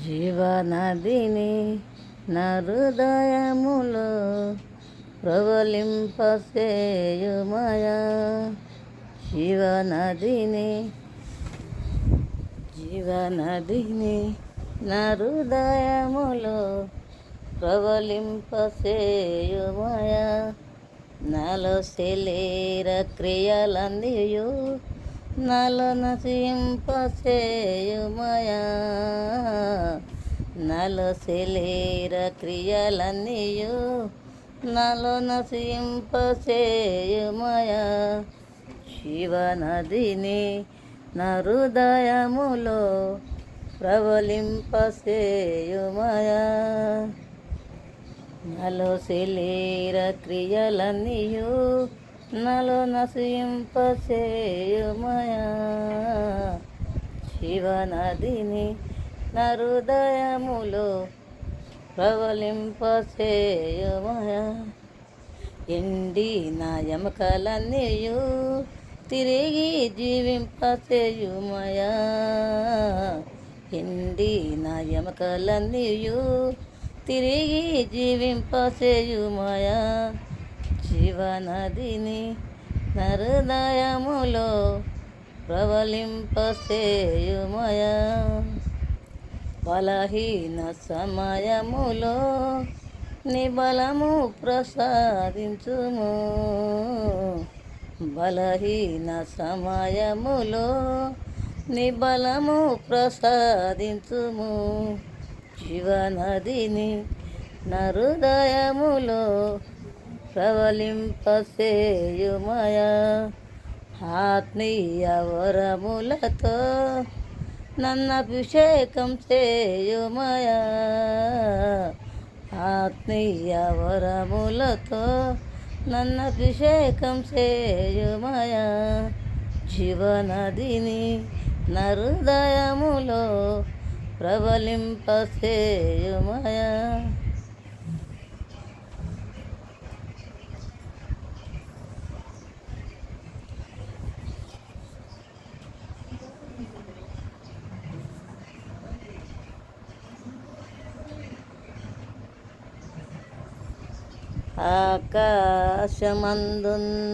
జీవనదిని నా హృదయములో ప్రవలింపసేయుమయా. జీవనదిని నా హృదయములో ప్రవలింపసేయుమయా. నాలో శరీర క్రియలన్నీయు నాలో నశింపసేయుమయా. నాలో శరీర క్రియలన్నీయు నాలో నశింపసేయుమయా. జీవనదిని నా హృదయములో ప్రవలింపసేయుమయా. నాలో శరీర క్రియలన్నీయు నాలో నశింపసేయుమయా. జీవనదిని నా హృదయములో ప్రవలింపసేయుమయా. ఎండి నా ఎముకలన్నీయు తిరిగి జీవింపసేయుమయా. ఎండి నా ఎముకలన్నీయు తిరిగి జీవింపసేయుమయా. జీవనదిని నా హృదయములో ప్రవలింపసేయుమయా. బలహీన సమయములో నీ బలము ప్రసాదించుము. బలహీన సమయములో నీ బలము ప్రసాదించుము. జీవనదిని నా హృదయములో ప్రవలింపసేయుమయా. ఆత్మీయ వరములతో నన్ను అభిషేకం చేయుమయా. ఆత్మీయ వరములతో నన్ను అభిషేకం చేయుమయా. జీవనదిని నా హృదయములో ప్రవలింపసేయుమయా. ఆకాశమందున్న